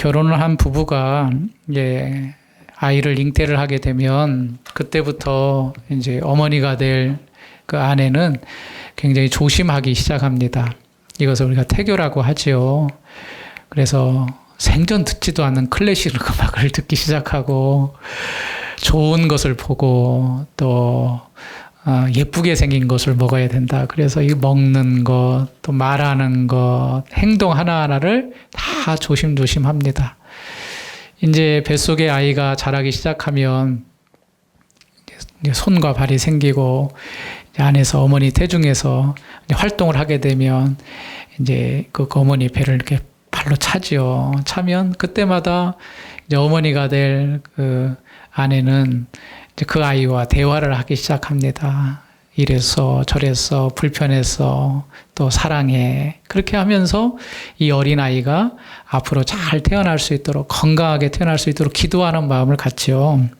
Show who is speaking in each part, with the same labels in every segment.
Speaker 1: 결혼을 한 부부가 이제 아이를 잉태를 하게 되면 그때부터 이제 어머니가 될 그 아내는 굉장히 조심하기 시작합니다. 이것을 우리가 태교라고 하지요. 그래서 생전 듣지도 않는 클래식 음악을 듣기 시작하고 좋은 것을 보고 또 예쁘게 생긴 것을 먹어야 된다. 그래서 이 먹는 것, 또 말하는 것, 행동 하나하나를 다 조심조심 합니다. 이제 뱃속에 아이가 자라기 시작하면 손과 발이 생기고 안에서 어머니 태중에서 활동을 하게 되면 이제 그 어머니 배를 이렇게 발로 차지요. 차면 그때마다 이제 어머니가 될 그 아내는 이제 그 아이와 대화를 하기 시작합니다. 이래서 저래서 불편해서 또 사랑해. 그렇게 하면서 이 어린아이가 앞으로 잘 태어날 수 있도록 건강하게 태어날 수 있도록 기도하는 마음을 갖지요.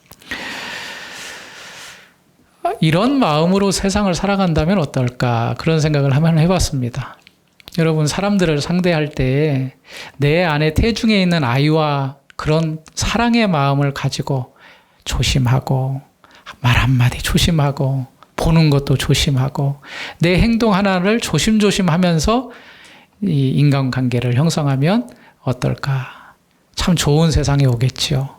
Speaker 1: 이런 마음으로 세상을 살아간다면 어떨까 그런 생각을 한번 해봤습니다. 여러분 사람들을 상대할 때 내 안에 태중에 있는 아이와 그런 사랑의 마음을 가지고 조심하고 말 한마디 조심하고 보는 것도 조심하고 내 행동 하나를 조심조심 하면서 이 인간관계를 형성하면 어떨까? 참 좋은 세상이 오겠지요.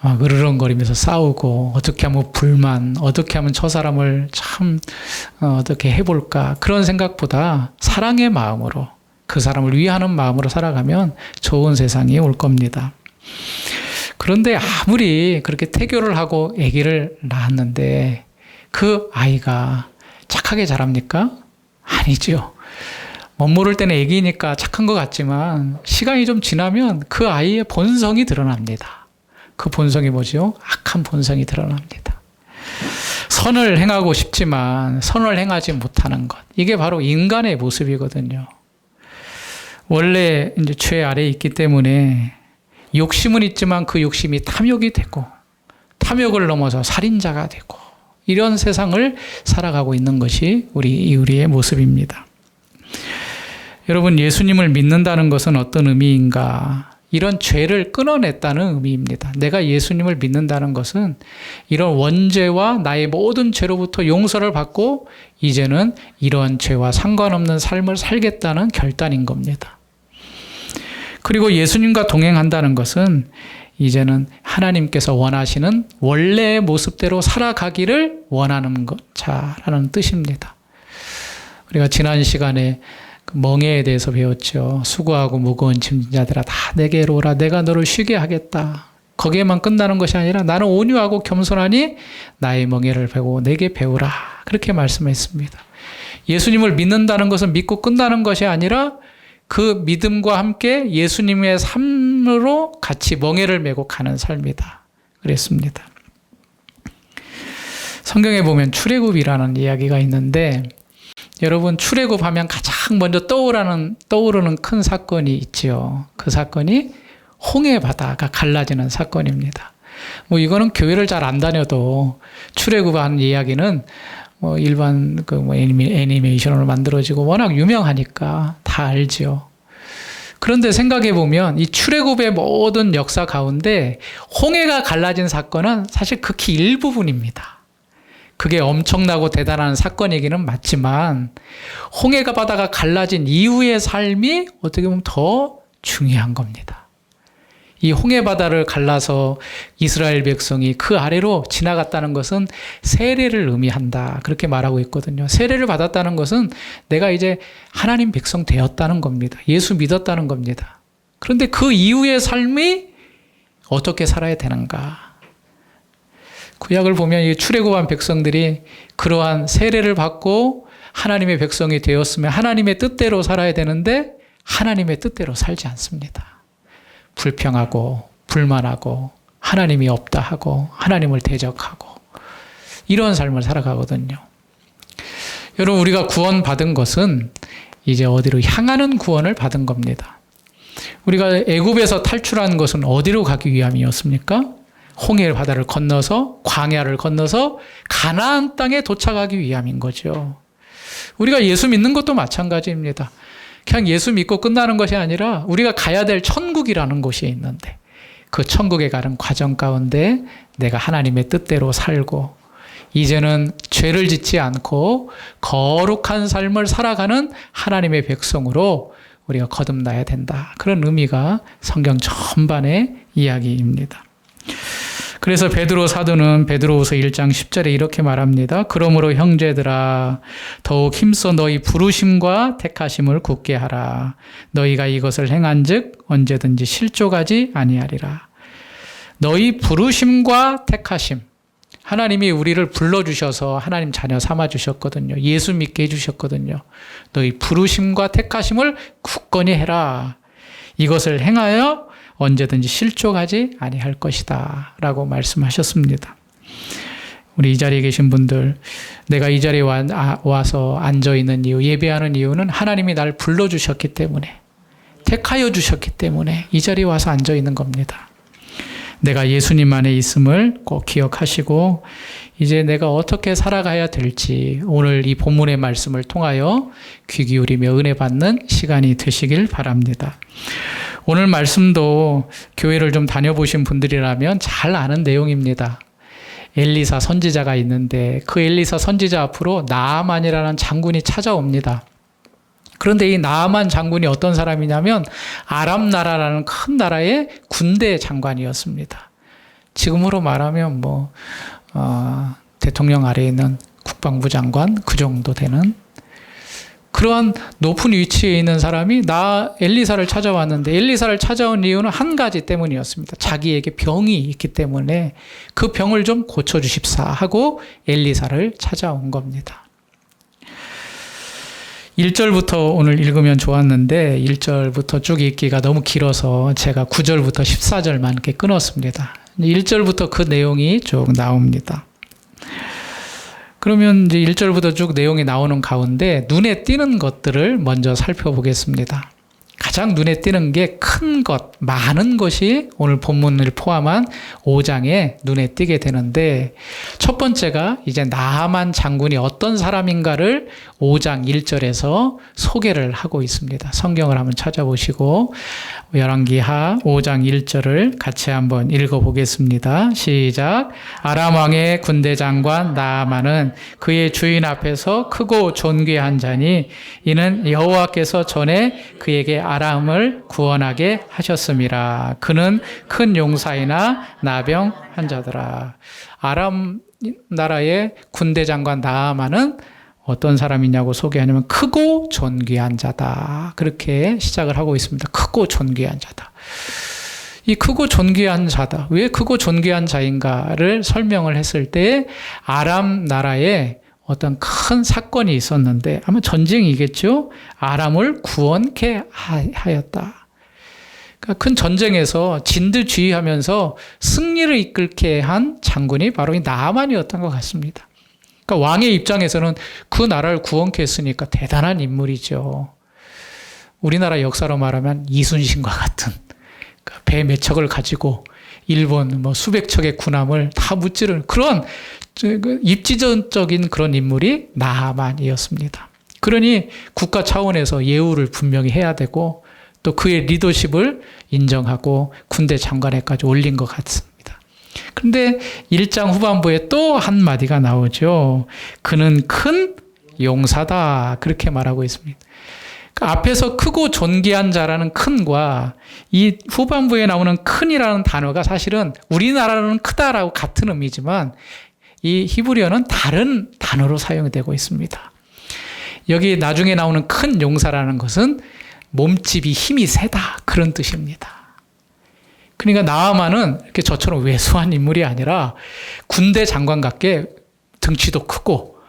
Speaker 1: 으르렁거리면서 싸우고 어떻게 하면 불만, 어떻게 하면 저 사람을 참 어떻게 해볼까 그런 생각보다 사랑의 마음으로 그 사람을 위하는 마음으로 살아가면 좋은 세상이 올 겁니다. 그런데 아무리 그렇게 태교를 하고 아기를 낳았는데 그 아이가 착하게 자랍니까? 아니죠. 못 모를 때는 아기니까 착한 것 같지만 시간이 좀 지나면 그 아이의 본성이 드러납니다. 그 본성이 뭐죠? 악한 본성이 드러납니다. 선을 행하고 싶지만 선을 행하지 못하는 것. 이게 바로 인간의 모습이거든요. 원래 이제 죄 아래에 있기 때문에 욕심은 있지만 그 욕심이 탐욕이 되고 탐욕을 넘어서 살인자가 되고 이런 세상을 살아가고 있는 것이 우리의 모습입니다. 여러분 예수님을 믿는다는 것은 어떤 의미인가? 이런 죄를 끊어냈다는 의미입니다. 내가 예수님을 믿는다는 것은 이런 원죄와 나의 모든 죄로부터 용서를 받고 이제는 이런 죄와 상관없는 삶을 살겠다는 결단인 겁니다. 그리고 예수님과 동행한다는 것은 이제는 하나님께서 원하시는 원래의 모습대로 살아가기를 원하는 자라는 뜻입니다. 우리가 지난 시간에 멍에에 대해서 배웠죠. 수고하고 무거운 짐진 자들아 다 내게로 오라. 내가 너를 쉬게 하겠다. 거기에만 끝나는 것이 아니라 나는 온유하고 겸손하니 나의 멍에를 베고 내게 배우라. 그렇게 말씀했습니다. 예수님을 믿는다는 것은 믿고 끝나는 것이 아니라 그 믿음과 함께 예수님의 삶으로 같이 멍에를 메고 가는 삶이다. 그랬습니다. 성경에 보면 출애굽이라는 이야기가 있는데 여러분 출애굽하면 가장 먼저 떠오르는 큰 사건이 있지요. 그 사건이 홍해 바다가 갈라지는 사건입니다. 이거는 교회를 잘 안 다녀도 출애굽하는 이야기는 일반 애니메이션으로 만들어지고 워낙 유명하니까 다 알지요. 그런데 생각해 보면 이 출애굽의 모든 역사 가운데 홍해가 갈라진 사건은 사실 극히 일부분입니다. 그게 엄청나고 대단한 사건이기는 맞지만 홍해가 바다가 갈라진 이후의 삶이 어떻게 보면 더 중요한 겁니다. 이 홍해 바다를 갈라서 이스라엘 백성이 그 아래로 지나갔다는 것은 세례를 의미한다. 그렇게 말하고 있거든요. 세례를 받았다는 것은 내가 이제 하나님 백성 되었다는 겁니다. 예수 믿었다는 겁니다. 그런데 그 이후의 삶이 어떻게 살아야 되는가? 구약을 보면 이 출애굽한 백성들이 그러한 세례를 받고 하나님의 백성이 되었으면 하나님의 뜻대로 살아야 되는데 하나님의 뜻대로 살지 않습니다. 불평하고 불만하고 하나님이 없다 하고 하나님을 대적하고 이런 삶을 살아가거든요. 여러분 우리가 구원받은 것은 이제 어디로 향하는 구원을 받은 겁니다. 우리가 애굽에서 탈출한 것은 어디로 가기 위함이었습니까? 홍해 바다를 건너서 광야를 건너서 가나안 땅에 도착하기 위함인 거죠. 우리가 예수 믿는 것도 마찬가지입니다. 그냥 예수 믿고 끝나는 것이 아니라 우리가 가야 될 천국이라는 곳이 있는데 그 천국에 가는 과정 가운데 내가 하나님의 뜻대로 살고 이제는 죄를 짓지 않고 거룩한 삶을 살아가는 하나님의 백성으로 우리가 거듭나야 된다. 그런 의미가 성경 전반의 이야기입니다. 그래서 베드로 사도는 베드로후서 1장 10절에 이렇게 말합니다. 그러므로 형제들아 더욱 힘써 너희 부르심과 택하심을 굳게 하라. 너희가 이것을 행한즉 언제든지 실족하지 아니하리라. 너희 부르심과 택하심. 하나님이 우리를 불러주셔서 하나님 자녀 삼아주셨거든요. 예수 믿게 해주셨거든요. 너희 부르심과 택하심을 굳건히 해라. 이것을 행하여 언제든지 실족하지 아니할 것이다 라고 말씀하셨습니다. 우리 이 자리에 계신 분들, 내가 이 자리에 와서 앉아있는 이유, 예배하는 이유는 하나님이 날 불러주셨기 때문에, 택하여 주셨기 때문에 이 자리에 와서 앉아있는 겁니다. 내가 예수님 안에 있음을 꼭 기억하시고 이제 내가 어떻게 살아가야 될지 오늘 이 본문의 말씀을 통하여 귀 기울이며 은혜 받는 시간이 되시길 바랍니다. 오늘 말씀도 교회를 좀 다녀보신 분들이라면 잘 아는 내용입니다. 엘리사 선지자가 있는데 그 엘리사 선지자 앞으로 나아만이라는 장군이 찾아옵니다. 그런데 이 나아만 장군이 어떤 사람이냐면 아람 나라라는 큰 나라의 군대 장관이었습니다. 지금으로 말하면 대통령 아래에 있는 국방부 장관 그 정도 되는 그러한 높은 위치에 있는 사람이 엘리사를 찾아왔는데 엘리사를 찾아온 이유는 한 가지 때문이었습니다. 자기에게 병이 있기 때문에 그 병을 좀 고쳐주십사 하고 엘리사를 찾아온 겁니다. 1절부터 오늘 읽으면 좋았는데 1절부터 쭉 읽기가 너무 길어서 제가 9절부터 14절만 이렇게 끊었습니다. 1절부터 그 내용이 쭉 나옵니다. 그러면 이제 1절부터 쭉 내용이 나오는 가운데 눈에 띄는 것들을 먼저 살펴보겠습니다. 가장 눈에 띄는 게 큰 것, 많은 것이 오늘 본문을 포함한 5장에 눈에 띄게 되는데 첫 번째가 이제 나아만 장군이 어떤 사람인가를 5장 1절에서 소개를 하고 있습니다. 성경을 한번 찾아보시고 열왕기하 5장 1절을 같이 한번 읽어보겠습니다. 시작. 아람 왕의 군대 장관 나아만은 그의 주인 앞에서 크고 존귀한 자니 이는 여호와께서 전에 그에게 아람을 구원하게 하셨음이라. 그는 큰 용사이나 나병한 자더라. 아람 나라의 군대 장관 나아만은 어떤 사람이냐고 소개하냐면 크고 존귀한 자다. 그렇게 시작을 하고 있습니다. 크고 존귀한 자다. 이 크고 존귀한 자다. 왜 크고 존귀한 자인가를 설명을 했을 때 아람 나라에 어떤 큰 사건이 있었는데 아마 전쟁이겠죠. 아람을 구원케 하였다. 그러니까 큰 전쟁에서 진두지휘하면서 승리를 이끌게 한 장군이 바로 이 나아만이었던 것 같습니다. 그러니까 왕의 입장에서는 그 나라를 구원케 했으니까 대단한 인물이죠. 우리나라 역사로 말하면 이순신과 같은 배 몇 척을 가지고 일본 수백 척의 군함을 다 무찌르는 그런 입지전적인 그런 인물이 나아만이었습니다. 그러니 국가 차원에서 예우를 분명히 해야 되고 또 그의 리더십을 인정하고 군대 장관에까지 올린 것 같습니다. 그런데 1장 후반부에 또 한마디가 나오죠. 그는 큰 용사다. 그렇게 말하고 있습니다. 앞에서 크고 존귀한 자라는 큰과 이 후반부에 나오는 큰이라는 단어가 사실은 우리나라는 크다라고 같은 의미지만 이 히브리어는 다른 단어로 사용되고 있습니다. 여기 나중에 나오는 큰 용사라는 것은 몸집이 힘이 세다 그런 뜻입니다. 그러니까 나아만은 이렇게 저처럼 왜소한 인물이 아니라 군대 장관 같게 등치도 크고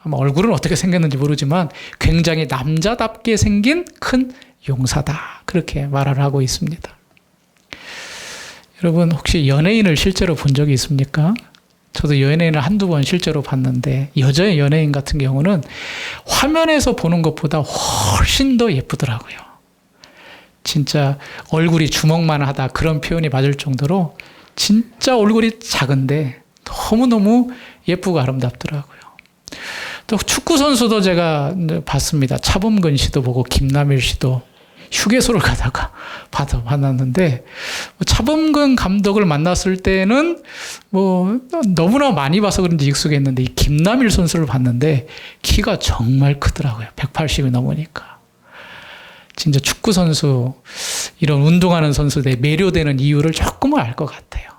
Speaker 1: 아마 얼굴은 어떻게 생겼는지 모르지만 굉장히 남자답게 생긴 큰 용사다. 그렇게 말을 하고 있습니다. 여러분 혹시 연예인을 실제로 본 적이 있습니까? 저도 연예인을 한두 번 실제로 봤는데 여자 연예인 같은 경우는 화면에서 보는 것보다 훨씬 더 예쁘더라고요. 진짜 얼굴이 주먹만 하다 그런 표현이 맞을 정도로 진짜 얼굴이 작은데 너무너무 예쁘고 아름답더라고요. 또 축구 선수도 제가 봤습니다. 차범근 씨도 보고 김남일 씨도 휴게소를 가다가 받았는데, 차범근 감독을 만났을 때는 너무나 많이 봐서 그런지 익숙했는데, 이 김남일 선수를 봤는데 키가 정말 크더라고요. 180이 넘으니까. 진짜 축구 선수, 이런 운동하는 선수들에 매료되는 이유를 조금은 알 것 같아요.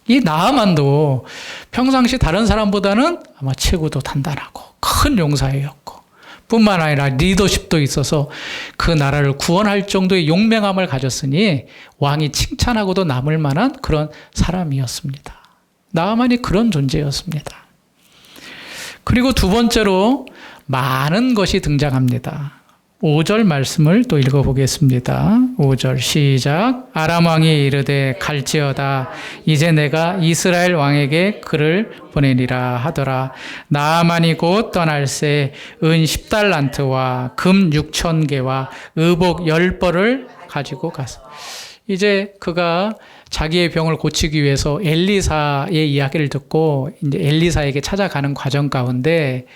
Speaker 1: 이 나하만도 평상시 다른 사람보다는 아마 체구도 단단하고 큰 용사였고, 뿐만 아니라 리더십도 있어서 그 나라를 구원할 정도의 용맹함을 가졌으니 왕이 칭찬하고도 남을 만한 그런 사람이었습니다. 나하만이 그런 존재였습니다. 그리고 두 번째로 많은 것이 등장합니다. 5절 말씀을 또 읽어보겠습니다. 5절 시작. 아람 왕이 이르되 갈지어다. 이제 내가 이스라엘 왕에게 그를 보내리라 하더라. 나아만이 곧 떠날새 은 10달란트와 금 6,000개와 의복 10벌을 가지고 갔어. 이제 그가 자기의 병을 고치기 위해서 엘리사의 이야기를 듣고 이제 엘리사에게 찾아가는 과정 가운데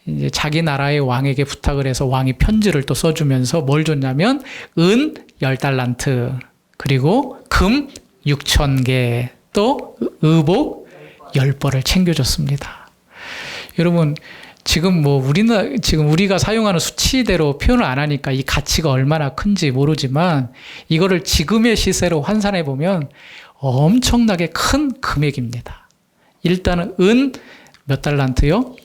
Speaker 1: 이제 자기 나라의 왕에게 부탁을 해서 왕이 편지를 또 써주면서 뭘 줬냐면 은 10달란트, 그리고 금 6,000개, 또 의복 10벌을 챙겨줬습니다. 여러분, 지금 지금 우리가 사용하는 수치대로 표현을 안 하니까 이 가치가 얼마나 큰지 모르지만, 이거를 지금의 시세로 환산해 보면 엄청나게 큰 금액입니다. 일단은 은 몇 달란트요?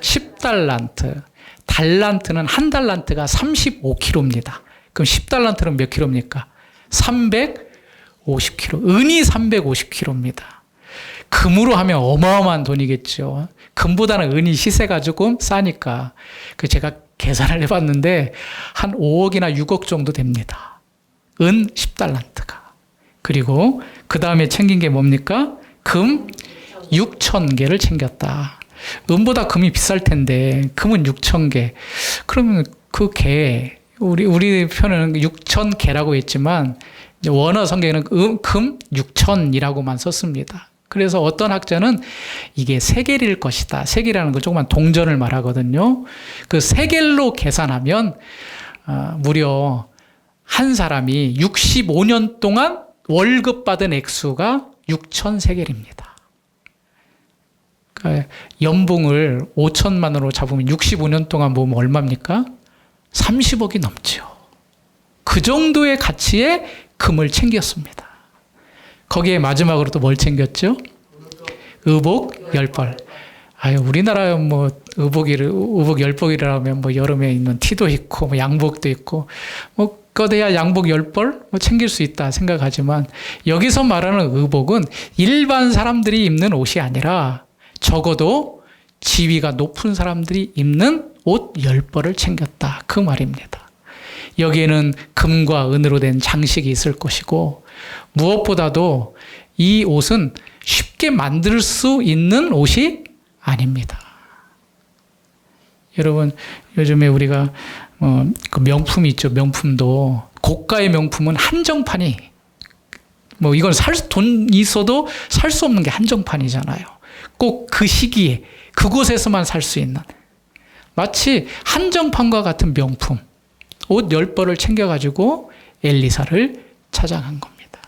Speaker 1: 10달란트. 달란트는 한 달란트가 35kg입니다. 그럼 10달란트는 몇 킬로입니까? 350kg. 은이 350kg입니다. 금으로 하면 어마어마한 돈이겠죠. 금보다는 은이 시세가 조금 싸니까. 제가 계산을 해봤는데 한 5억이나 6억 정도 됩니다. 은 10달란트가. 그리고 그 다음에 챙긴 게 뭡니까? 금 6,000개를 챙겼다. 은보다 금이 비쌀 텐데 금은 6,000개. 그러면 그 개, 우리 표현은 6,000개라고 했지만 원어 성경에는 금 6,000이라고만 썼습니다. 그래서 어떤 학자는 이게 세겔일 것이다. 세겔이라는 걸 조금만 동전을 말하거든요. 그 세겔로 계산하면 무려 한 사람이 65년 동안 월급 받은 액수가 6,000세겔입니다. 그러니까 연봉을 5천만 원으로 잡으면 65년 동안 모으면 얼마입니까? 30억이 넘죠. 그 정도의 가치의 금을 챙겼습니다. 거기에 마지막으로 또 뭘 챙겼죠? 의복 10벌. 우리나라 의복 10벌이라면 여름에 입는 티도 있고 양복도 있고 거대야 양복 10벌 챙길 수 있다 생각하지만, 여기서 말하는 의복은 일반 사람들이 입는 옷이 아니라 적어도 지위가 높은 사람들이 입는 옷 10벌을 챙겼다, 그 말입니다. 여기에는 금과 은으로 된 장식이 있을 것이고, 무엇보다도 이 옷은 쉽게 만들 수 있는 옷이 아닙니다. 여러분, 요즘에 우리가 그 명품이 있죠. 명품도 고가의 명품은 한정판이, 이건 돈 있어도 살 수 없는 게 한정판이잖아요. 꼭 그 시기에 그곳에서만 살 수 있는, 마치 한정판과 같은 명품 옷 10벌을 챙겨가지고 엘리사를 찾아간 겁니다.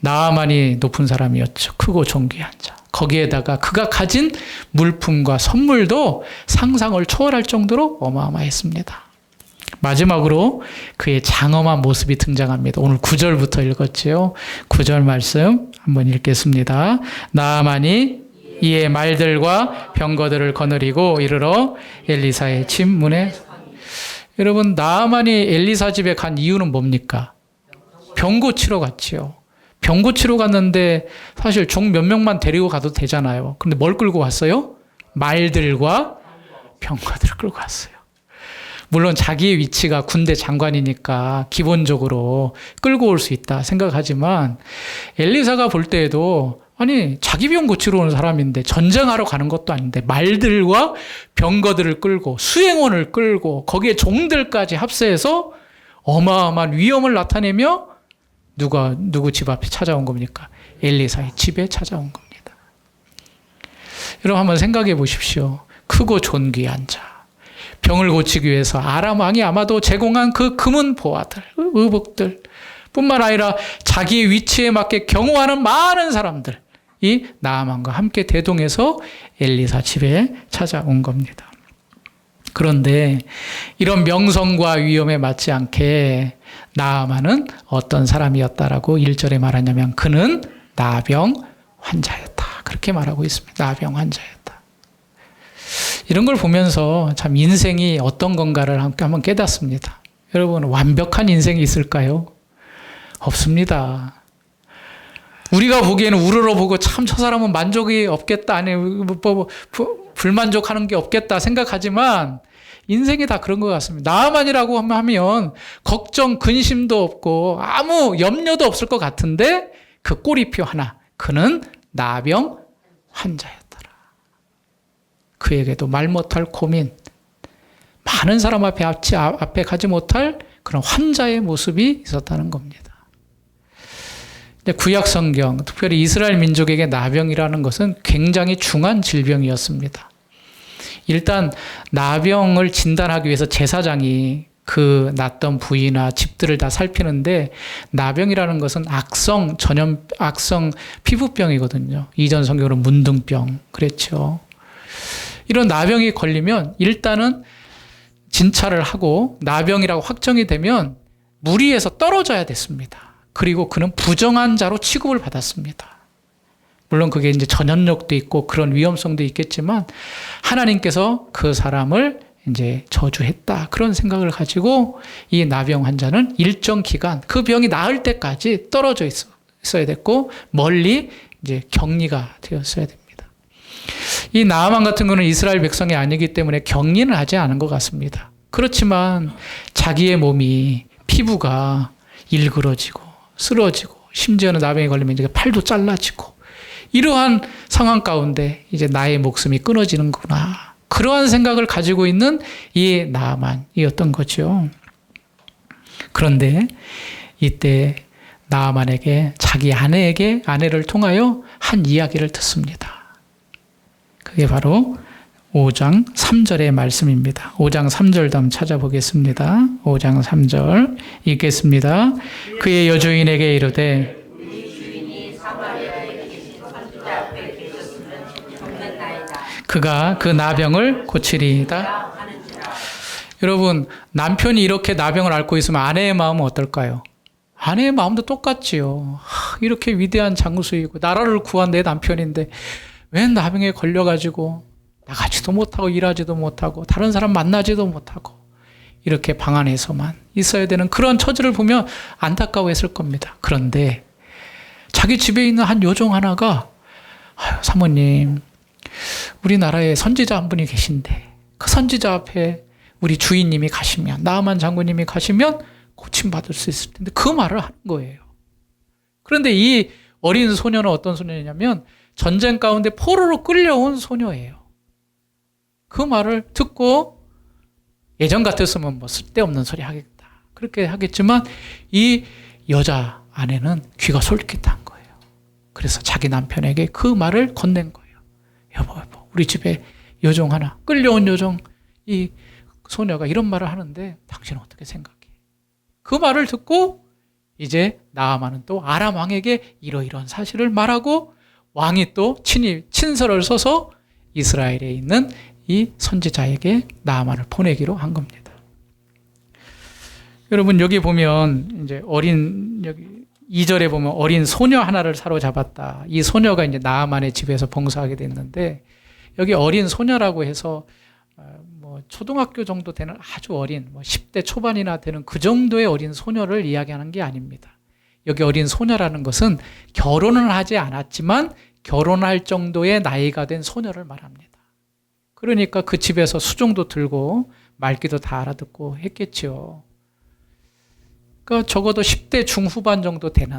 Speaker 1: 나아만이 높은 사람이었죠. 크고 존귀한 자. 거기에다가 그가 가진 물품과 선물도 상상을 초월할 정도로 어마어마했습니다. 마지막으로 그의 장엄한 모습이 등장합니다. 오늘 9절부터 읽었지요. 9절 말씀 한번 읽겠습니다. 나아만이 이에 말들과 병거들을 거느리고 이르러 엘리사의 집 문에. 여러분, 나아만이 엘리사 집에 간 이유는 뭡니까? 병 고치러 갔지요. 병 고치러 갔는데 사실 종 몇 명만 데리고 가도 되잖아요. 근데 뭘 끌고 갔어요? 말들과 병거들을 끌고 갔어요. 물론 자기의 위치가 군대 장관이니까 기본적으로 끌고 올 수 있다 생각하지만, 엘리사가 볼 때에도 자기 병 고치러 오는 사람인데 전쟁하러 가는 것도 아닌데 말들과 병거들을 끌고 수행원을 끌고 거기에 종들까지 합세해서 어마어마한 위험을 나타내며 누구 집 앞에 찾아온 겁니까? 엘리사의 집에 찾아온 겁니다. 여러분 한번 생각해 보십시오. 크고 존귀한 자, 병을 고치기 위해서 아람 왕이 아마도 제공한 그 금은 보화들, 의복들 뿐만 아니라 자기의 위치에 맞게 경호하는 많은 사람들이 나아만과 함께 대동해서 엘리사 집에 찾아온 겁니다. 그런데 이런 명성과 위엄에 맞지 않게 나아만은 어떤 사람이었다라고 1절에 말하냐면 그는 나병 환자였다. 그렇게 말하고 있습니다. 나병 환자였다. 이런 걸 보면서 참 인생이 어떤 건가를 함께 한번 깨닫습니다. 여러분, 완벽한 인생이 있을까요? 없습니다. 우리가 보기에는 우러러보고 참 저 사람은 만족이 없겠다, 아니 불만족하는 게 없겠다 생각하지만 인생이 다 그런 것 같습니다. 나아만이라고 하면 걱정, 근심도 없고 아무 염려도 없을 것 같은데 그 꼬리표 하나, 그는 나병 환자였더라. 그에게도 말 못할 고민, 많은 사람 앞에 가지 못할 그런 환자의 모습이 있었다는 겁니다. 구약 성경, 특별히 이스라엘 민족에게 나병이라는 것은 굉장히 중한 질병이었습니다. 일단 나병을 진단하기 위해서 제사장이 그 났던 부위나 집들을 다 살피는데 나병이라는 것은 악성 피부병이거든요. 이전 성경으로 문둥병 그랬죠. 이런 나병이 걸리면 일단은 진찰을 하고 나병이라고 확정이 되면 무리에서 떨어져야 됐습니다. 그리고 그는 부정한 자로 취급을 받았습니다. 물론 그게 이제 전염력도 있고 그런 위험성도 있겠지만 하나님께서 그 사람을 이제 저주했다. 그런 생각을 가지고 이 나병 환자는 일정 기간 그 병이 나을 때까지 떨어져 있어야 됐고 멀리 이제 격리가 되었어야 됩니다. 이 나아만 같은 경우는 이스라엘 백성이 아니기 때문에 격리는 하지 않은 것 같습니다. 그렇지만 자기의 몸이 피부가 일그러지고 쓰러지고 심지어는 나병에 걸리면 이제 팔도 잘라지고 이러한 상황 가운데 이제 나의 목숨이 끊어지는구나. 그러한 생각을 가지고 있는 이 나아만이었던 거죠. 그런데 이때 나아만에게 자기 아내를 통하여 한 이야기를 듣습니다. 그게 바로 5장 3절의 말씀입니다. 5장 3절도 한번 찾아보겠습니다. 5장 3절 읽겠습니다. 그의 여주인에게 이르되 그가 그 나병을 고치리이다. 여러분, 남편이 이렇게 나병을 앓고 있으면 아내의 마음은 어떨까요? 아내의 마음도 똑같지요. 이렇게 위대한 장수이고 나라를 구한 내 남편인데 왜 나병에 걸려가지고 나가지도 못하고 일하지도 못하고 다른 사람 만나지도 못하고 이렇게 방 안에서만 있어야 되는 그런 처지를 보면 안타까워했을 겁니다. 그런데 자기 집에 있는 한 요정 하나가 사모님, 우리나라에 선지자 한 분이 계신데 그 선지자 앞에 우리 주인님이 가시면 나아만 장군님이 가시면 고침받을 수 있을 텐데 그 말을 하는 거예요. 그런데 이 어린 소녀는 어떤 소녀냐면 전쟁 가운데 포로로 끌려온 소녀예요. 그 말을 듣고 예전 같았으면 뭐 쓸데없는 소리 하겠다. 그렇게 하겠지만 이 여자 아내는 귀가 솔깃한 거예요. 그래서 자기 남편에게 그 말을 건넨 거예요. 여보, 우리 집에 여종 하나, 끌려온 여종, 이 소녀가 이런 말을 하는데 당신은 어떻게 생각해? 그 말을 듣고 이제 나아만은 또 아람 왕에게 이러이러한 사실을 말하고 왕이 또 친서를 써서 이스라엘에 있는 이 선지자에게 나아만을 보내기로 한 겁니다. 여러분, 여기 보면 이제 여기 2절에 보면 어린 소녀 하나를 사로잡았다. 이 소녀가 이제 나아만의 집에서 봉사하게 됐는데 여기 어린 소녀라고 해서 뭐 초등학교 정도 되는 아주 어린 10대 초반이나 되는 그 정도의 어린 소녀를 이야기하는 게 아닙니다. 여기 어린 소녀라는 것은 결혼을 하지 않았지만 결혼할 정도의 나이가 된 소녀를 말합니다. 그러니까 그 집에서 수종도 들고 말귀도 다 알아듣고 했겠죠. 그러니까 적어도 10대 중후반 정도 되는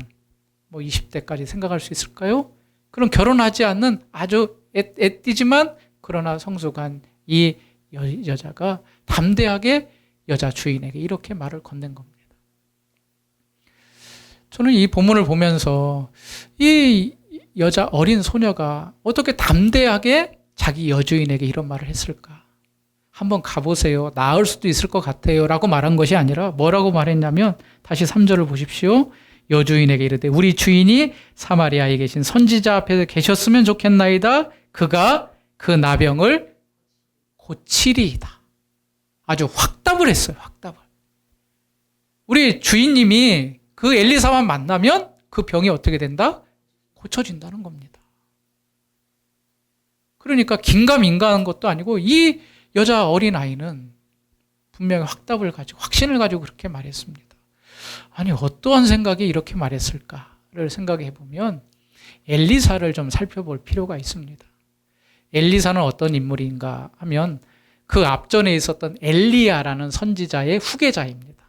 Speaker 1: 20대까지 생각할 수 있을까요? 그럼 결혼하지 않는 아주 애띠지만 그러나 성숙한 이 여자가 담대하게 여자 주인에게 이렇게 말을 건넨 겁니다. 저는 이 본문을 보면서 이 여자 어린 소녀가 어떻게 담대하게 자기 여주인에게 이런 말을 했을까? 한번 가보세요. 나을 수도 있을 것 같아요. 라고 말한 것이 아니라 뭐라고 말했냐면 다시 3절을 보십시오. 여주인에게 이르되 우리 주인이 사마리아에 계신 선지자 앞에 계셨으면 좋겠나이다. 그가 그 나병을 고치리이다. 아주 확답을 했어요. 확답을. 우리 주인님이 그 엘리사만 만나면 그 병이 어떻게 된다? 고쳐진다는 겁니다. 그러니까 긴가민가한 것도 아니고 이 여자 어린아이는 분명히 확답을 가지고 확신을 가지고 그렇게 말했습니다. 아니 어떠한 생각이 이렇게 말했을까를 생각해 보면 엘리사를 좀 살펴볼 필요가 있습니다. 엘리사는 어떤 인물인가 하면 그 앞전에 있었던 엘리야라는 선지자의 후계자입니다.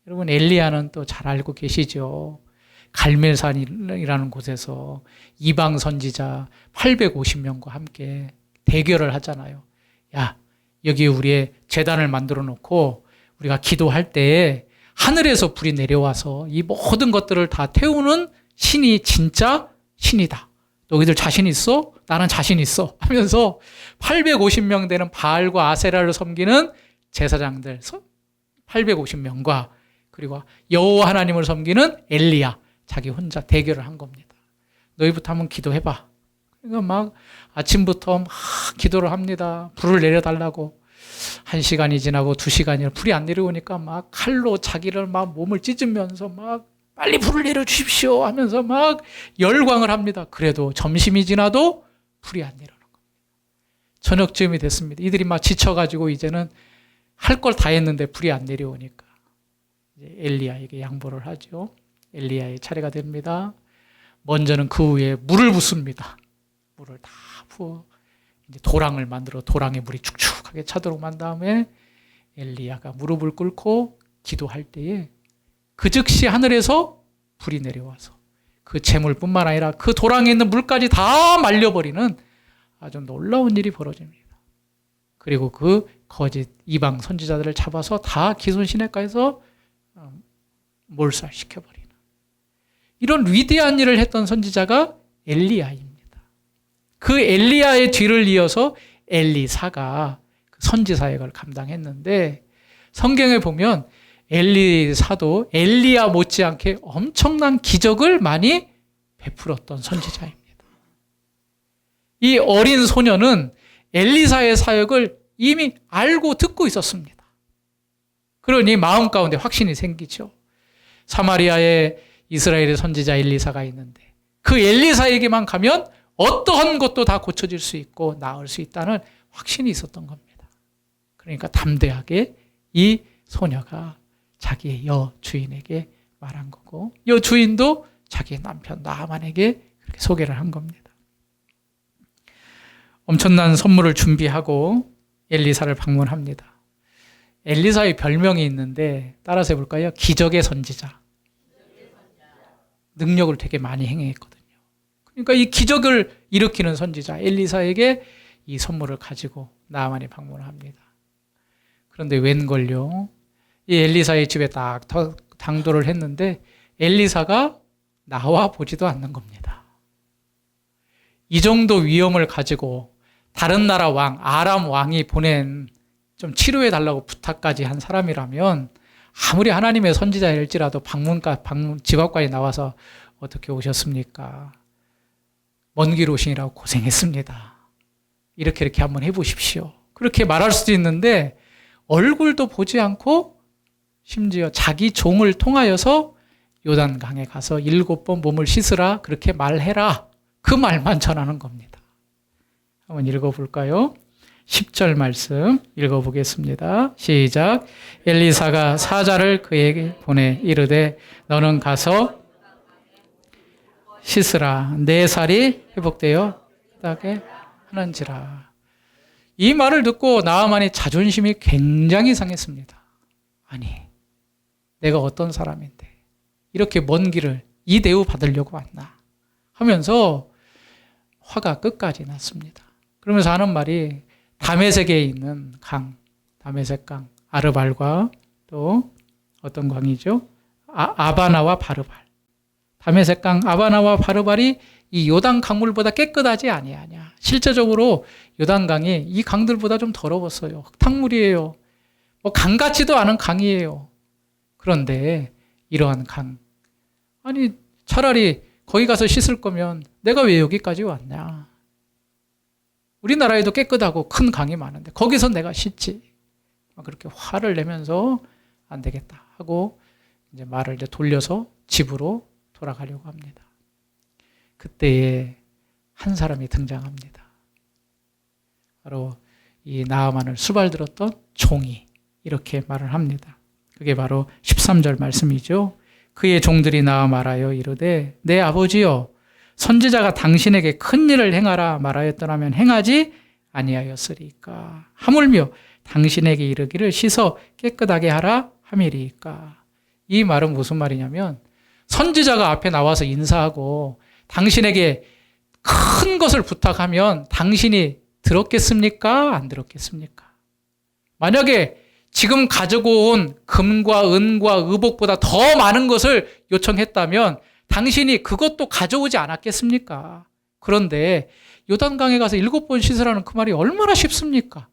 Speaker 1: 여러분 엘리야는 또 잘 알고 계시죠. 갈멜산이라는 곳에서 이방 선지자 850명과 함께 대결을 하잖아요. 야, 여기 우리의 제단을 만들어 놓고 우리가 기도할 때 하늘에서 불이 내려와서 이 모든 것들을 다 태우는 신이 진짜 신이다. 너희들 자신 있어? 나는 자신 있어. 하면서 850명 되는 바알과 아세라를 섬기는 제사장들 850명과 그리고 여호와 하나님을 섬기는 엘리야 자기 혼자 대결을 한 겁니다. 너희부터 한번 기도해봐. 그러니까 막 아침부터 막 기도를 합니다. 불을 내려달라고. 1시간이 지나고 2시간이 불이 안 내려오니까 막 칼로 자기를 막 몸을 찢으면서 막 빨리 불을 내려주십시오 하면서 막 열광을 합니다. 그래도 점심이 지나도 불이 안 내려오는 겁니다. 저녁쯤이 됐습니다. 이들이 막 지쳐가지고 이제는 할 걸 다 했는데 불이 안 내려오니까 이제 엘리야에게 양보를 하죠. 엘리야의 차례가 됩니다. 먼저는 그 위에 물을 붓습니다. 물을 다 부어 이제 도랑을 만들어 도랑에 물이 축축하게 차도록 한 다음에 엘리야가 무릎을 꿇고 기도할 때에 그 즉시 하늘에서 불이 내려와서 그 재물뿐만 아니라 그 도랑에 있는 물까지 다 말려버리는 아주 놀라운 일이 벌어집니다. 그리고 그 거짓 이방 선지자들을 잡아서 다 기손 시내가에서 몰살시켜버리는 이런 위대한 일을 했던 선지자가 엘리야입니다. 그 엘리야의 뒤를 이어서 엘리사가 선지 사역을 감당했는데 성경에 보면 엘리사도 엘리야 못지않게 엄청난 기적을 많이 베풀었던 선지자입니다. 이 어린 소녀는 엘리사의 사역을 이미 알고 듣고 있었습니다. 그러니 마음 가운데 확신이 생기죠. 사마리아에 이스라엘의 선지자 엘리사가 있는데 그 엘리사에게만 가면 어떠한 것도 다 고쳐질 수 있고 나을 수 있다는 확신이 있었던 겁니다. 그러니까 담대하게 이 소녀가 자기의 여주인에게 말한 거고 여주인도 자기 남편 나아만에게 그렇게 소개를 한 겁니다. 엄청난 선물을 준비하고 엘리사를 방문합니다. 엘리사의 별명이 있는데 따라서 해볼까요? 기적의 선지자. 능력을 되게 많이 행했거든요. 그러니까 이 기적을 일으키는 선지자 엘리사에게 이 선물을 가지고 나아만이 방문을 합니다. 그런데 웬걸요? 이 엘리사의 집에 딱 당도를 했는데 엘리사가 나와 보지도 않는 겁니다. 이 정도 위엄을 가지고 다른 나라 왕, 아람 왕이 보낸 좀 치료해 달라고 부탁까지 한 사람이라면 아무리 하나님의 선지자일지라도 집 앞까지 나와서 어떻게 오셨습니까? 먼 길 오시느라고 고생했습니다. 이렇게 한번 해보십시오. 그렇게 말할 수도 있는데 얼굴도 보지 않고 심지어 자기 종을 통하여서 요단강에 가서 7번 몸을 씻으라 그렇게 말해라. 그 말만 전하는 겁니다. 한번 읽어볼까요? 10절 말씀 읽어보겠습니다. 시작. 엘리사가 사자를 그에게 보내 이르되 너는 가서 씻으라. 내 살이 회복되어 깨끗하게 하는지라. 이 말을 듣고 나아만의 자존심이 굉장히 상했습니다. 아니, 내가 어떤 사람인데 이렇게 먼 길을 이 대우 받으려고 왔나 하면서 화가 끝까지 났습니다. 그러면서 하는 말이 다메섹에 있는 강, 다메섹 강, 아르발과 또 어떤 강이죠? 아바나와 바르발. 다메섹강 아바나와 바르발이 이 요단 강물보다 깨끗하지 아니하냐. 실제적으로 요단강이 이 강들보다 좀 더러웠어요. 흙탕물이에요. 뭐 강 같지도 않은 강이에요. 그런데 이러한 강, 아니 차라리 거기 가서 씻을 거면 내가 왜 여기까지 왔냐. 우리나라에도 깨끗하고 큰 강이 많은데 거기서 내가 씻지. 그렇게 화를 내면서 안 되겠다 하고 이제 말을 이제 돌려서 집으로 돌아가려고 합니다. 그때에 한 사람이 등장합니다. 바로 이 나아만을 수발들었던 종이 이렇게 말을 합니다. 그게 바로 13절 말씀이죠. 그의 종들이 나와 말하여 이르되 내 아버지여 선지자가 당신에게 큰 일을 행하라 말하였더라면 행하지 아니하였으리까. 하물며 당신에게 이르기를 씻어 깨끗하게 하라 함이리까. 이 말은 무슨 말이냐면 선지자가 앞에 나와서 인사하고 당신에게 큰 것을 부탁하면 당신이 들었겠습니까? 안 들었겠습니까? 만약에 지금 가지고 온 금과 은과 의복보다 더 많은 것을 요청했다면 당신이 그것도 가져오지 않았겠습니까? 그런데 요단강에 가서 7번 씻으라는 그 말이 얼마나 쉽습니까?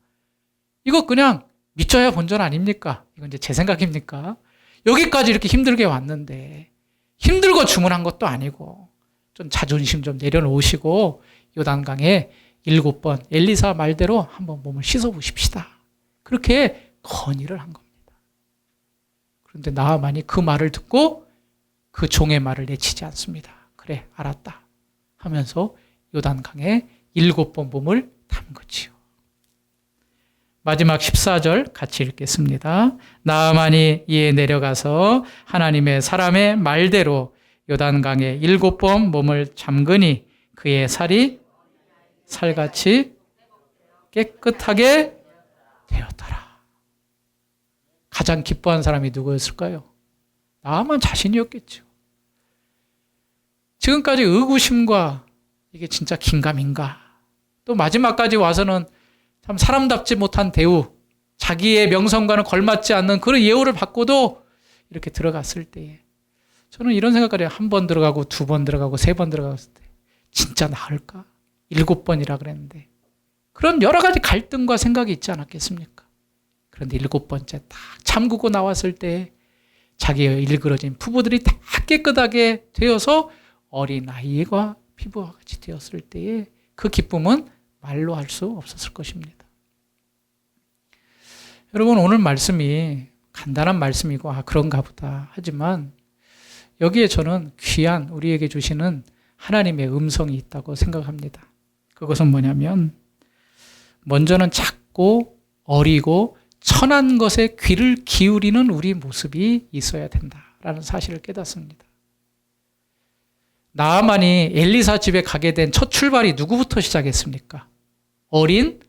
Speaker 1: 이거 그냥 믿져야 본전 아닙니까? 이건 이제 제 생각입니까? 여기까지 이렇게 힘들게 왔는데 힘들고 주문한 것도 아니고 좀 자존심 좀 내려놓으시고 요단강에 7번 엘리사 말대로 한번 몸을 씻어보십시다. 그렇게 건의를 한 겁니다. 그런데 나아만이 그 말을 듣고 그 종의 말을 내치지 않습니다. 그래 알았다 하면서 요단강에 7번 몸을 담그지요. 마지막 14절 같이 읽겠습니다. 나아만이 이에 내려가서 하나님의 사람의 말대로 요단강에 7번 몸을 잠그니 그의 살이 살같이 깨끗하게 되었더라. 가장 기뻐한 사람이 누구였을까요? 나아만 자신이었겠죠. 지금까지 의구심과 이게 진짜 긴가민가, 또 마지막까지 와서는 참 사람답지 못한 대우, 자기의 명성과는 걸맞지 않는 그런 예우를 받고도 이렇게 들어갔을 때에 저는 이런 생각까지 한 번 들어가고 2번 들어가고 3번 들어갔을 때 진짜 나을까? 7번이라 그랬는데 그런 여러 가지 갈등과 생각이 있지 않았겠습니까? 그런데 7번째 딱 잠그고 나왔을 때 자기의 일그러진 부부들이 다 깨끗하게 되어서 어린아이와 피부와 같이 되었을 때에 그 기쁨은 말로 할 수 없었을 것입니다. 여러분 오늘 말씀이 간단한 말씀이고 그런가 보다 하지만 여기에 저는 귀한 우리에게 주시는 하나님의 음성이 있다고 생각합니다. 그것은 뭐냐면 먼저는 작고 어리고 천한 것에 귀를 기울이는 우리 모습이 있어야 된다라는 사실을 깨닫습니다. 나아만이 엘리사 집에 가게 된 첫 출발이 누구부터 시작했습니까? 어린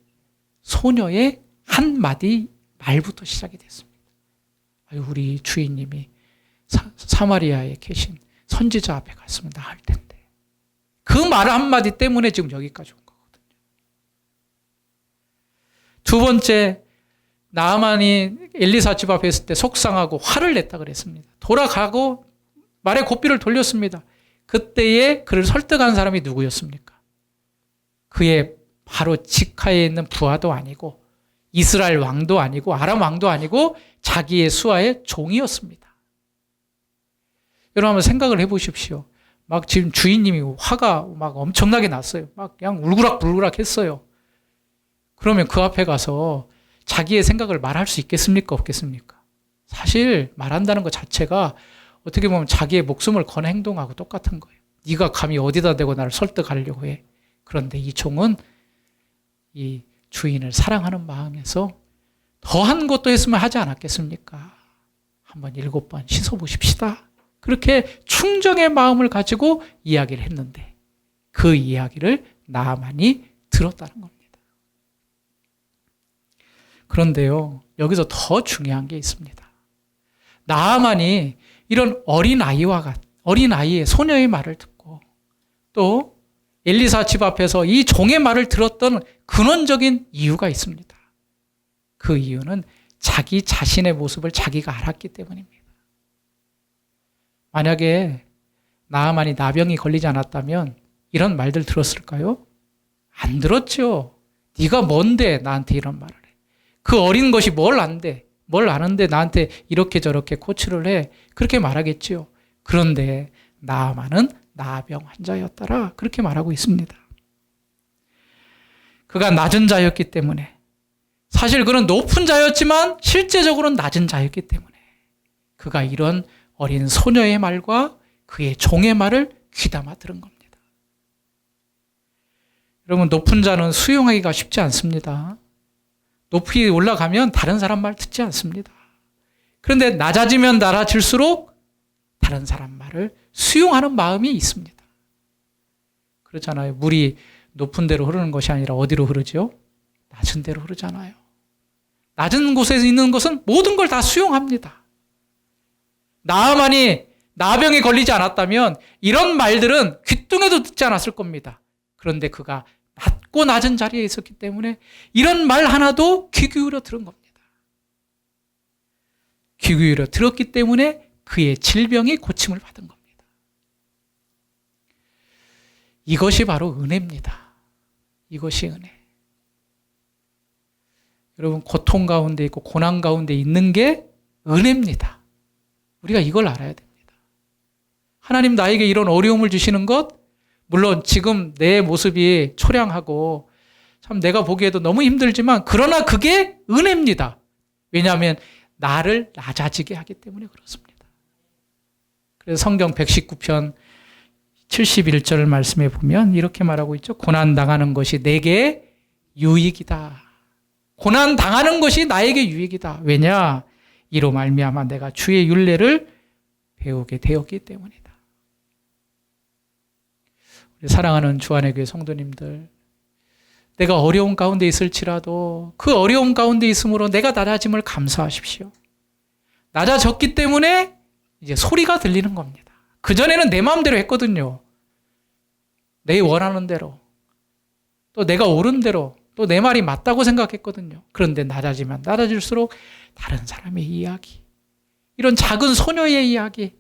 Speaker 1: 소녀의 한마디 말부터 시작이 됐습니다. 우리 주인님이 사마리아에 계신 선지자 앞에 갔으면 나을 텐데. 그 말 한마디 때문에 지금 여기까지 온 거거든요. 두 번째, 나아만이 엘리사 집 앞에 있을 때 속상하고 화를 냈다 그랬습니다. 돌아가고 말의 고삐를 돌렸습니다. 그때에 그를 설득한 사람이 누구였습니까? 그의 바로 직하에 있는 부하도 아니고 이스라엘 왕도 아니고 아람 왕도 아니고 자기의 수하의 종이었습니다. 여러분 한번 생각을 해보십시오. 막 지금 주인님이 화가 막 엄청나게 났어요. 막 그냥 울그락불그락 했어요. 그러면 그 앞에 가서 자기의 생각을 말할 수 있겠습니까? 없겠습니까? 사실 말한다는 것 자체가 어떻게 보면 자기의 목숨을 거는 행동하고 똑같은 거예요. 네가 감히 어디다 대고 나를 설득하려고 해. 그런데 이 종은 이 주인을 사랑하는 마음에서 더한 것도 했으면 하지 않았겠습니까? 한번 7번 씻어보십시다. 그렇게 충정의 마음을 가지고 이야기를 했는데 그 이야기를 나아만이 들었다는 겁니다. 그런데요, 여기서 더 중요한 게 있습니다. 나아만이 이런 어린아이의 소녀의 말을 듣고 또 엘리사 집 앞에서 이 종의 말을 들었던 근원적인 이유가 있습니다. 그 이유는 자기 자신의 모습을 자기가 알았기 때문입니다. 만약에 나아만이 나병이 걸리지 않았다면 이런 말들 들었을까요? 안 들었죠. 네가 뭔데 나한테 이런 말을 해. 그 어린 것이 뭘 안돼. 뭘 아는데 나한테 이렇게 저렇게 코치를 해. 그렇게 말하겠지요. 그런데 나아만은 나병 환자였더라. 그렇게 말하고 있습니다. 그가 낮은 자였기 때문에, 사실 그는 높은 자였지만 실제적으로는 낮은 자였기 때문에 그가 이런 어린 소녀의 말과 그의 종의 말을 귀담아 들은 겁니다. 여러분, 높은 자는 수용하기가 쉽지 않습니다. 높이 올라가면 다른 사람 말 듣지 않습니다. 그런데 낮아지면 낮아질수록 다른 사람 말을 수용하는 마음이 있습니다. 그렇잖아요. 물이 높은 데로 흐르는 것이 아니라 어디로 흐르죠? 낮은 데로 흐르잖아요. 낮은 곳에 있는 것은 모든 걸 다 수용합니다. 나아만이 나병에 걸리지 않았다면 이런 말들은 귓등에도 듣지 않았을 겁니다. 그런데 그가 낮고 낮은 자리에 있었기 때문에 이런 말 하나도 귀 기울여 들은 겁니다. 귀 기울여 들었기 때문에 그의 질병이 고침을 받은 겁니다. 이것이 바로 은혜입니다. 이것이 은혜. 여러분, 고통 가운데 있고 고난 가운데 있는 게 은혜입니다. 우리가 이걸 알아야 됩니다. 하나님 나에게 이런 어려움을 주시는 것, 물론 지금 내 모습이 초량하고 참 내가 보기에도 너무 힘들지만 그러나 그게 은혜입니다. 왜냐하면 나를 낮아지게 하기 때문에 그렇습니다. 그래서 성경 119편 71절 말씀에 보면 이렇게 말하고 있죠. 고난당하는 것이 내게 유익이다. 고난당하는 것이 나에게 유익이다. 왜냐? 이로 말미암아 내가 주의 율례를 배우게 되었기 때문이다. 우리 사랑하는 주안의 교회 성도님들, 내가 어려운 가운데 있을지라도 그 어려움 가운데 있으므로 내가 낮아짐을 감사하십시오. 낮아졌기 때문에 이제 소리가 들리는 겁니다. 그전에는 내 마음대로 했거든요. 내 원하는 대로, 또 내가 옳은 대로, 또 내 말이 맞다고 생각했거든요. 그런데 낮아지면 낮아질수록 다른 사람의 이야기, 이런 작은 소녀의 이야기,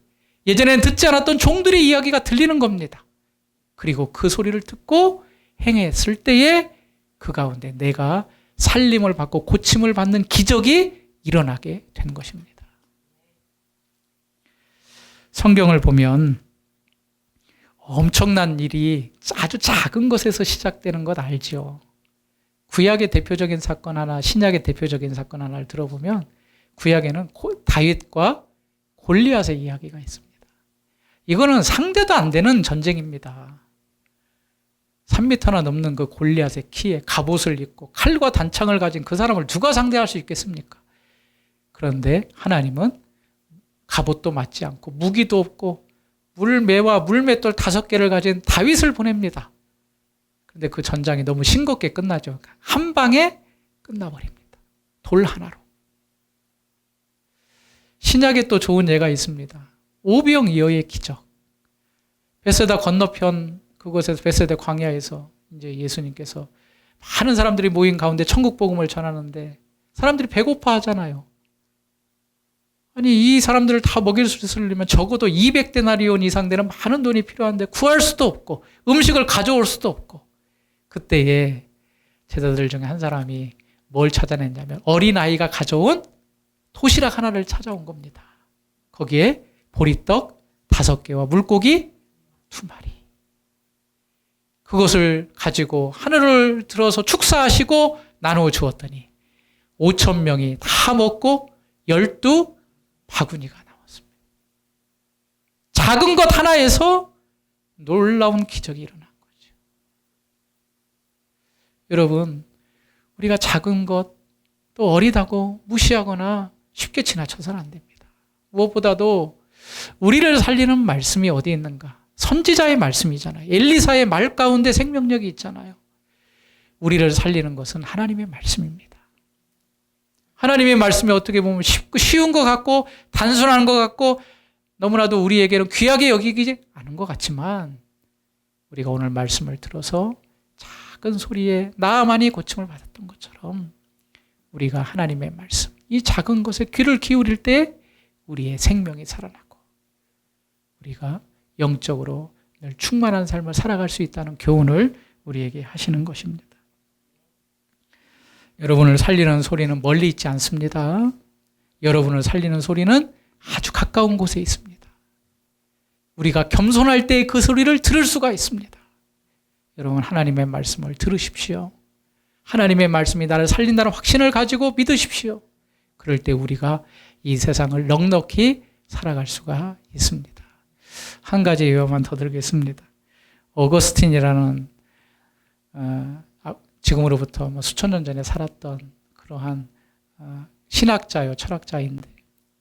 Speaker 1: 예전에는 듣지 않았던 종들의 이야기가 들리는 겁니다. 그리고 그 소리를 듣고 행했을 때에 그 가운데 내가 살림을 받고 고침을 받는 기적이 일어나게 된 것입니다. 성경을 보면 엄청난 일이 아주 작은 것에서 시작되는 것 알죠? 구약의 대표적인 사건 하나, 신약의 대표적인 사건 하나를 들어보면 구약에는 다윗과 골리앗의 이야기가 있습니다. 이거는 상대도 안 되는 전쟁입니다. 3m나 넘는 그 골리앗의 키에 갑옷을 입고 칼과 단창을 가진 그 사람을 누가 상대할 수 있겠습니까? 그런데 하나님은 갑옷도 맞지 않고 무기도 없고 물매와 물맷돌 5개를 가진 다윗을 보냅니다. 그런데 그 전장이 너무 싱겁게 끝나죠. 한 방에 끝나버립니다. 돌 하나로. 신약에 또 좋은 예가 있습니다. 오병이어의 기적. 베세다 건너편 그곳에서 베세다 광야에서 이제 예수님께서 많은 사람들이 모인 가운데 천국 복음을 전하는데 사람들이 배고파 하잖아요. 아니 이 사람들을 다 먹일 수 있으려면 적어도 200데나리온 이상 되는 많은 돈이 필요한데 구할 수도 없고 음식을 가져올 수도 없고 그때에 제자들 중에 한 사람이 뭘 찾아냈냐면 어린아이가 가져온 도시락 하나를 찾아온 겁니다. 거기에 보리떡 5개와 물고기 2마리. 그것을 가지고 하늘을 들어서 축사하시고 나누어 주었더니 5,000명이 다 먹고 12바구니가 나왔습니다. 작은 것 하나에서 놀라운 기적이 일어난 거죠. 여러분, 우리가 작은 것 또 어리다고 무시하거나 쉽게 지나쳐서는 안 됩니다. 무엇보다도 우리를 살리는 말씀이 어디 있는가? 선지자의 말씀이잖아요. 엘리사의 말 가운데 생명력이 있잖아요. 우리를 살리는 것은 하나님의 말씀입니다. 하나님의 말씀이 어떻게 보면 쉬운 것 같고 단순한 것 같고 너무나도 우리에게는 귀하게 여기지 않은 것 같지만 우리가 오늘 말씀을 들어서 작은 소리에 나만이 고침을 받았던 것처럼 우리가 하나님의 말씀, 이 작은 것에 귀를 기울일 때 우리의 생명이 살아나고 우리가 영적으로 늘 충만한 삶을 살아갈 수 있다는 교훈을 우리에게 하시는 것입니다. 여러분을 살리는 소리는 멀리 있지 않습니다. 여러분을 살리는 소리는 아주 가까운 곳에 있습니다. 우리가 겸손할 때 그 소리를 들을 수가 있습니다. 여러분, 하나님의 말씀을 들으십시오. 하나님의 말씀이 나를 살린다는 확신을 가지고 믿으십시오. 그럴 때 우리가 이 세상을 넉넉히 살아갈 수가 있습니다. 한 가지 예화만 더 들겠습니다. 어거스틴이라는 지금으로부터 수천 년 전에 살았던 그러한 신학자요, 철학자인데,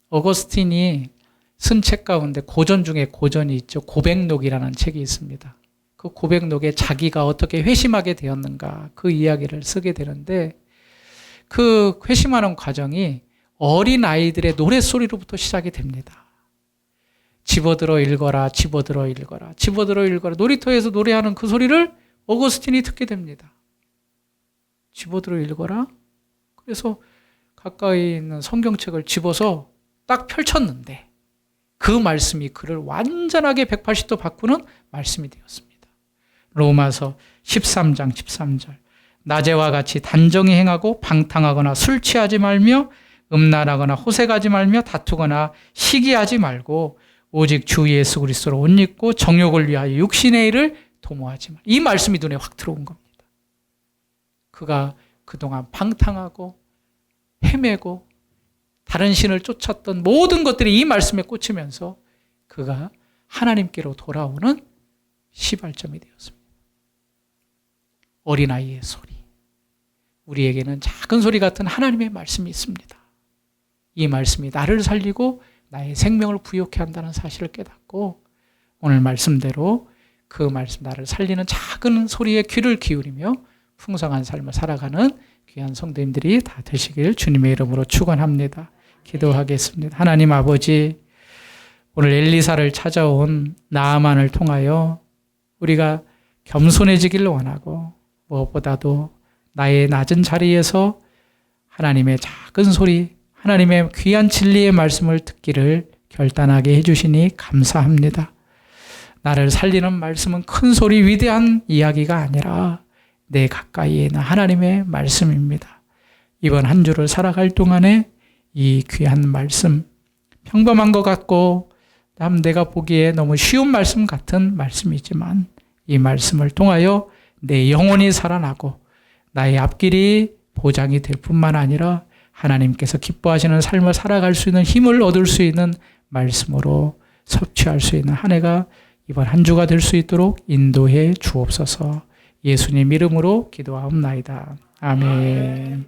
Speaker 1: 어거스틴이 쓴 책 가운데 고전 중에 고전이 있죠. 고백록이라는 책이 있습니다. 그 고백록에 자기가 어떻게 회심하게 되었는가 그 이야기를 쓰게 되는데, 그 회심하는 과정이 어린 아이들의 노랫소리로부터 시작이 됩니다. 집어들어 읽어라, 집어들어 읽어라, 집어들어 읽어라. 놀이터에서 노래하는 그 소리를 어거스틴이 듣게 됩니다. 집어들어 읽어라. 그래서 가까이 있는 성경책을 집어서 딱 펼쳤는데 그 말씀이 그를 완전하게 180도 바꾸는 말씀이 되었습니다. 로마서 13장 13절. 낮에와 같이 단정히 행하고 방탕하거나 술 취하지 말며 음란하거나 호색하지 말며 다투거나 시기하지 말고 오직 주 예수 그리스도로 옷 입고 정욕을 위하여 육신의 일을 도모하지 말. 이 말씀이 눈에 확 들어온 겁니다. 그가 그동안 방탕하고 헤매고 다른 신을 쫓았던 모든 것들이 이 말씀에 꽂히면서 그가 하나님께로 돌아오는 시발점이 되었습니다. 어린아이의 소리. 우리에게는 작은 소리 같은 하나님의 말씀이 있습니다. 이 말씀이 나를 살리고 나의 생명을 부욕해 한다는 사실을 깨닫고 오늘 말씀대로 그 말씀 나를 살리는 작은 소리에 귀를 기울이며 풍성한 삶을 살아가는 귀한 성도님들이 다 되시길 주님의 이름으로 축원합니다. 기도하겠습니다. 하나님 아버지, 오늘 엘리사를 찾아온 나아만을 통하여 우리가 겸손해지길 원하고 무엇보다도 나의 낮은 자리에서 하나님의 작은 소리, 하나님의 귀한 진리의 말씀을 듣기를 결단하게 해주시니 감사합니다. 나를 살리는 말씀은 큰 소리, 위대한 이야기가 아니라 내 가까이에 있는 하나님의 말씀입니다. 이번 한 주를 살아갈 동안에 이 귀한 말씀, 평범한 것 같고 내가 보기에 너무 쉬운 말씀 같은 말씀이지만 이 말씀을 통하여 내 영혼이 살아나고 나의 앞길이 보장이 될 뿐만 아니라 하나님께서 기뻐하시는 삶을 살아갈 수 있는 힘을 얻을 수 있는 말씀으로 섭취할 수 있는 한 해가 이번 한 주가 될 수 있도록 인도해 주옵소서. 예수님 이름으로 기도하옵나이다. 아멘.